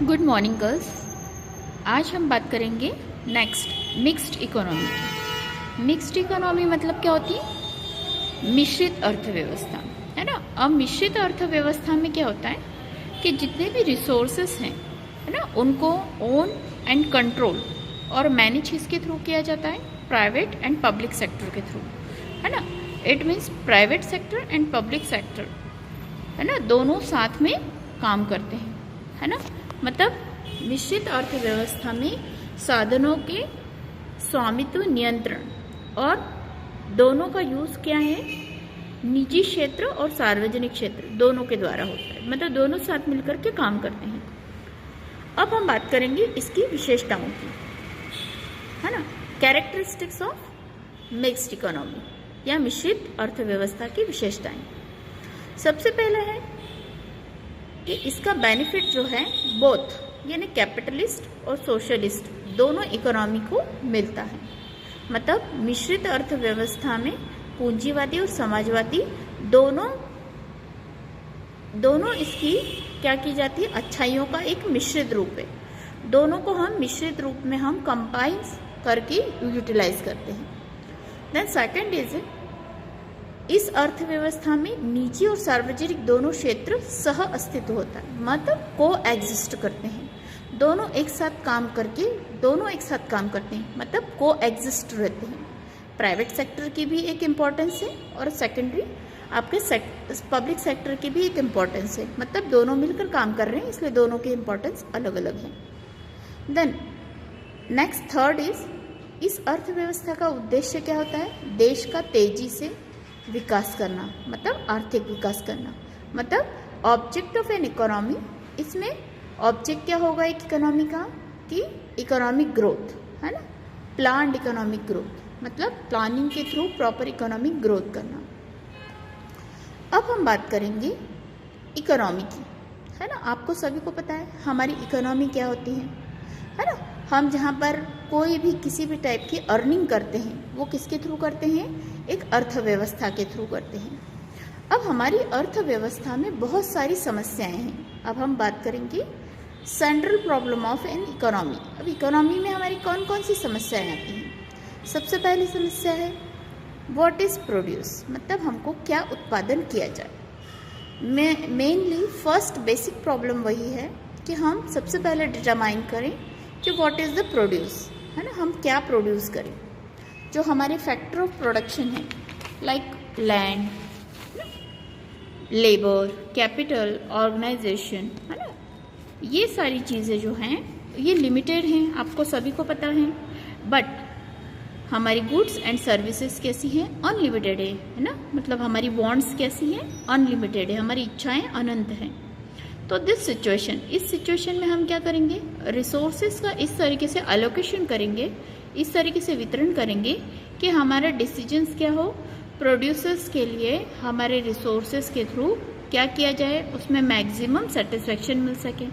Good morning girls. आज हम बात करेंगे नेक्स्ट मिक्स्ड इकोनॉमी की। मिक्स्ड इकोनॉमी मतलब क्या होती है? मिश्रित अर्थव्यवस्था, है ना। अब मिश्रित अर्थव्यवस्था में क्या होता है कि जितने भी रिसोर्सेस हैं, है ना, उनको ओन एंड कंट्रोल और मैनेज किसके थ्रू किया जाता है? प्राइवेट एंड पब्लिक सेक्टर के थ्रू, है ना। It means private sector and public sector, है ना, दोनों साथ में काम करते हैं, है ना। मतलब मिश्रित अर्थव्यवस्था में साधनों के स्वामित्व नियंत्रण और दोनों का यूज़ क्या है? निजी क्षेत्र और सार्वजनिक क्षेत्र दोनों के द्वारा होता है, मतलब दोनों साथ मिलकर के काम करते हैं। अब हम बात करेंगे इसकी विशेषताओं की, है ना। कैरेक्टरिस्टिक्स ऑफ मिक्स्ड इकोनॉमी या मिश्रित अर्थव्यवस्था की विशेषताएं। सबसे पहला है कि इसका बेनिफिट जो है बोथ यानी कैपिटलिस्ट और सोशलिस्ट दोनों इकोनॉमी को मिलता है। मतलब मिश्रित अर्थव्यवस्था में पूंजीवादी और समाजवादी दोनों इसकी क्या की जाती है? अच्छाइयों का एक मिश्रित रूप है। दोनों को हम मिश्रित रूप में हम कंबाइन करके यूटिलाइज करते हैं। देन सेकंड इज इस अर्थव्यवस्था में निजी और सार्वजनिक दोनों क्षेत्र सह अस्तित्व होता है, मतलब को एग्जिस्ट करते हैं। दोनों एक साथ काम करते हैं, मतलब को एग्जिस्ट रहते हैं। प्राइवेट सेक्टर की भी एक इम्पोर्टेंस है और सेकेंडरी आपके पब्लिक सेक्टर की भी एक इम्पोर्टेंस है, मतलब दोनों मिलकर काम कर रहे हैं, इसलिए दोनों की इम्पोर्टेंस अलग अलग है। देन नेक्स्ट थर्ड इज इस अर्थव्यवस्था का उद्देश्य क्या होता है? देश का तेजी से विकास करना, मतलब आर्थिक विकास करना। मतलब ऑब्जेक्ट ऑफ एन इकोनॉमी, इसमें ऑब्जेक्ट क्या होगा एक इकोनॉमी का? कि इकोनॉमिक ग्रोथ, है ना, प्लान्ड इकोनॉमिक ग्रोथ, मतलब प्लानिंग के थ्रू प्रॉपर इकोनॉमिक ग्रोथ करना। अब हम बात करेंगे इकोनॉमी की, है ना। आपको सभी को पता है हमारी इकोनॉमी क्या होती है ना। हम जहाँ पर कोई भी किसी भी टाइप की अर्निंग करते हैं वो किसके थ्रू करते हैं? एक अर्थव्यवस्था के थ्रू करते हैं। अब हमारी अर्थव्यवस्था में बहुत सारी समस्याएं हैं। अब हम बात करेंगे central problem of an economy. अब इकोनॉमी में हमारी कौन कौन सी समस्याएं आती हैं? सबसे पहली समस्या है व्हाट इज प्रोड्यूस, मतलब हमको क्या उत्पादन किया जाए। मेनली फर्स्ट बेसिक प्रॉब्लम वही है कि हम सबसे पहले डिटरमाइन करें कि व्हाट इज़ द प्रोड्यूस, है ना, हम क्या प्रोड्यूस करें। जो हमारे फैक्टर ऑफ प्रोडक्शन है like land, labour, capital, organisation, है ना, ये सारी चीज़ें जो हैं ये लिमिटेड हैं, आपको सभी को पता है। बट हमारी गुड्स एंड सर्विसेज कैसी हैं? अनलिमिटेड है ना। मतलब हमारी वांट्स कैसी हैं? अनलिमिटेड है, हमारी इच्छाएं अनंत हैं। तो इस सिचुएशन में हम क्या करेंगे? रिसोर्सेज का इस तरीके से एलोकेशन करेंगे, इस तरीके से वितरण करेंगे कि हमारा डिसीजंस क्या हो? प्रोड्यूसर्स के लिए हमारे रिसोर्सेज के थ्रू क्या किया जाए? उसमें मैक्सिमम सेटिस्फेक्शन मिल सके,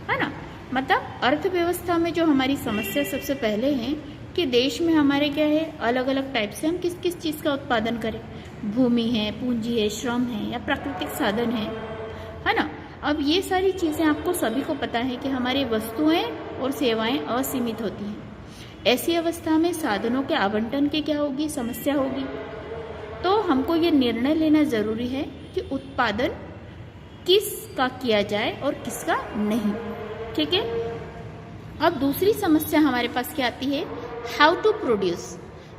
है ना। मतलब अर्थव्यवस्था में जो हमारी समस्या सबसे पहले है कि देश में हमारे क्या है? अलग अलग टाइप से हम किस किस चीज़ का उत्पादन करें। भूमि है, पूंजी है, श्रम है या प्राकृतिक साधन है ना। अब ये सारी चीज़ें आपको सभी को पता है कि हमारी वस्तुएं और सेवाएं असीमित होती हैं। ऐसी अवस्था में साधनों के आवंटन की क्या होगी? समस्या होगी। तो हमको ये निर्णय लेना ज़रूरी है कि उत्पादन किसका किया जाए और किसका नहीं, ठीक है। अब दूसरी समस्या हमारे पास क्या आती है? हाउ टू प्रोड्यूस,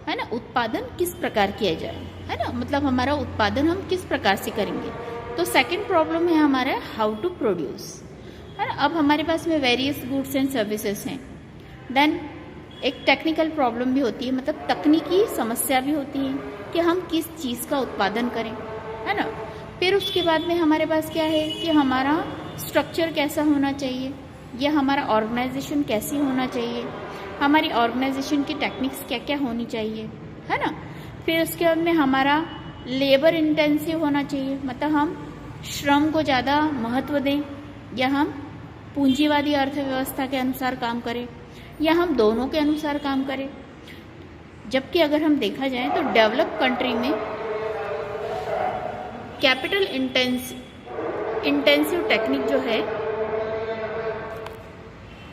है ना, उत्पादन किस प्रकार किया जाए, है ना। मतलब हमारा उत्पादन हम किस प्रकार से करेंगे। तो सेकंड प्रॉब्लम है हमारा हाउ टू प्रोड्यूस, है ना। अब हमारे पास में वेरियस गुड्स एंड सर्विसेज हैं। देन एक टेक्निकल प्रॉब्लम भी होती है, मतलब तकनीकी समस्या भी होती है कि हम किस चीज़ का उत्पादन करें, है ना। फिर उसके बाद में हमारे पास क्या है कि हमारा स्ट्रक्चर कैसा होना चाहिए या हमारा ऑर्गेनाइजेशन कैसी होना चाहिए, हमारी ऑर्गेनाइजेशन की टेक्निक्स क्या क्या होनी चाहिए, है ना। फिर उसके बाद में हमारा लेबर इंटेंसिव होना चाहिए, मतलब हम श्रम को ज़्यादा महत्व दें या हम पूंजीवादी अर्थव्यवस्था के अनुसार काम करें या हम दोनों के अनुसार काम करें। जबकि अगर हम देखा जाए तो डेवलप कंट्री में कैपिटल इंटेंसिव टेक्निक जो है